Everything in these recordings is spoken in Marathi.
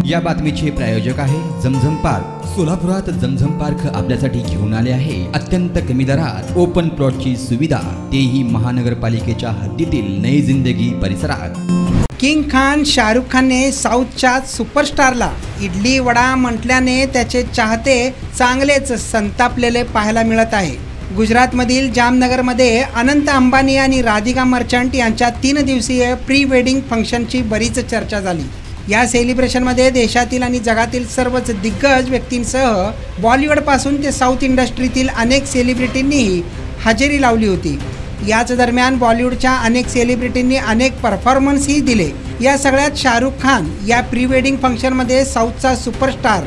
या बातमीचे प्रायोजक आहे झमझम पार्क। सोलापुरात झमझम पार्क आपल्यासाठी घेऊन आले आहे अत्यंत कमी दरात ओपन प्लॉटची सुविधा, तेही महानगरपालिकेच्या हद्दीतील नई जिंदगी परिसरात। किंग खान शाहरुख खानने साऊथच्या सुपरस्टारला इडली वडा म्हटल्याने त्याचे चाहते चांगलेच संतापलेले पाहायला मिळत आहे। गुजरातमधील जामनगरमध्ये अनंत अंबानी आणि राधिका मर्चंट यांच्या 3 दिवसीय प्री वेडिंग फंक्शनची बरीच चर्चा झाली। या सेलिब्रेशनमध्ये देशातील आणि जगातील सर्वच दिग्गज व्यक्तींसह बॉलिवूडपासून ते साऊथ इंडस्ट्रीतील अनेक सेलिब्रिटींनीही हजेरी लावली होती। याच दरम्यान बॉलिवूडच्या अनेक सेलिब्रिटींनी अनेक परफॉर्मन्सही दिले। या सगळ्यात शाहरुख खान या प्री वेडिंग फंक्शनमध्ये साऊथचा सुपरस्टार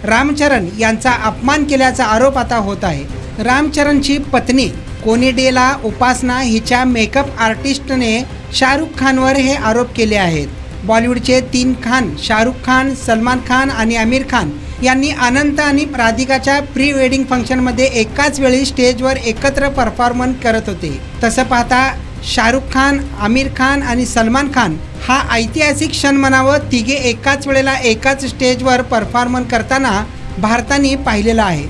रामचरण यांचा अपमान केल्याचा आरोप आता होत आहे। रामचरणची पत्नी कोनीडेला उपासना हिच्या मेकअप आर्टिस्टने शाहरुख खानवर हे आरोप केले आहेत। बॉलिवूडचे 3 खान शाहरुख खान, सलमान खान आणि आमिर खान यांनी अनंत आणि राधिकाच्या प्री वेडिंग फंक्शनमध्ये एकाच वेळी स्टेजवर एकत्र परफॉर्मन्स करत होते। तसं पाहता शाहरुख खान, आमिर खान आणि सलमान खान हा ऐतिहासिक क्षण म्हणावं तिघे एकाच वेळेला एकाच स्टेजवर परफॉर्मन्स करताना भारताने पाहिलेला आहे।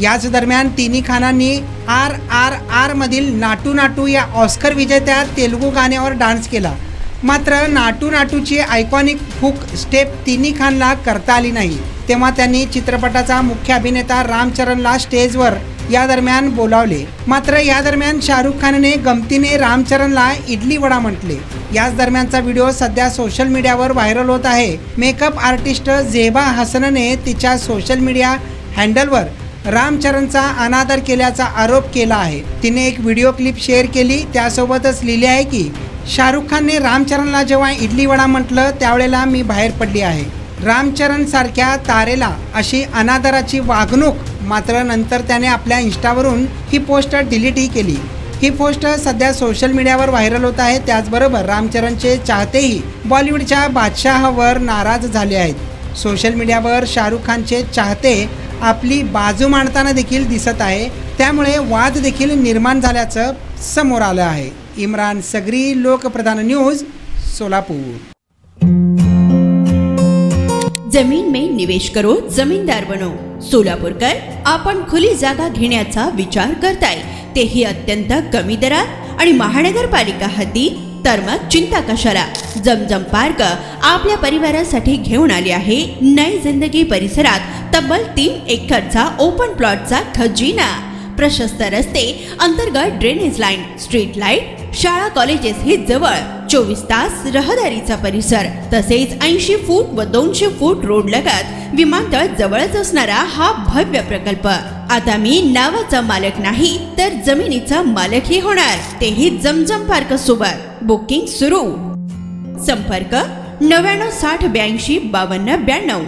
याच दरम्यान तिन्ही खानांनी RRR मधील नाटू नाटू या ऑस्कर विजेत्या तेलुगू गाण्यावर डान्स केला। मात्र नाटू नाटूची आयकॉनिक हुक स्टेप तिन्ही खानला करता आली नाही। तेव्हा त्यांनी चित्रपटाचा मुख्य अभिनेता रामचरणला स्टेजवर या दरम्यान बोलावले। मात्र या दरम्यान शाहरुख खानने गमतीने रामचरणला इडली वडा म्हटले। याच दरम्यानचा व्हिडिओ सध्या सोशल मीडियावर व्हायरल होत आहे। मेकअप आर्टिस्ट जेबा हसनने तिच्या सोशल मीडिया हँडलवर रामचरणचा अनादर केल्याचा आरोप केला आहे। तिने एक व्हिडिओ क्लिप शेअर केली, त्यासोबतच लिहिले आहे की शाहरुख खानने रामचरणला जेव्हा इडली वडा म्हटलं त्यावेळेला मी बाहेर पडली आहे। रामचरण सारख्या तारेला अशी अनादराची वागणूक। मात्र नंतर त्याने आपल्या इंस्टावरून ही पोस्ट डिलीटही केली। ही पोस्ट सध्या सोशल मीडियावर व्हायरल होत आहे। त्याचबरोबर रामचरणचे चाहतेही बॉलिवूडच्या बादशाहावर नाराज झाले आहेत। सोशल मीडियावर शाहरुख खानचे चाहते आपली बाजू मांडताना देखील दिसत आहे, त्यामुळे वाद देखील निर्माण झाल्याचं समोर आलं आहे। इम्रान सगरी, लोकप्रधान न्यूज, सोलापुर। जमीन में निवेश करो, जमीनदार बनो। सोलापुर कर आपण खुली जागा घेण्याचा विचार करताय, तेही अत्यंत कमी दरात आणि महानगरपालिका हद्दी, तर मग चिंता कशाला। झमझम पार्क आपल्या परिवारासाठी घेऊन आली आहे नई जिंदगी परिसरात तब्बल 3 एकरचा ओपन प्लॉटचा खजिना। प्रशस्त रस्ते, अंतर्गत ड्रेनेज लाईन, स्ट्रीट लाईट, शाळा कॉलेजेस हे जवळ, 24 तास रहदारीचा परिसर, तसेच 80 फूट व 200 फूट रोड लगत विमानतळ जवळच असणारा हा भव्य प्रकल्प। आता मी नावाचा मालक नाही तर जमिनीचा मालकही होणार, तेही झमझम पार्क सोबत। बुकिंग सुरू। संपर्क 99 60 82 52 92।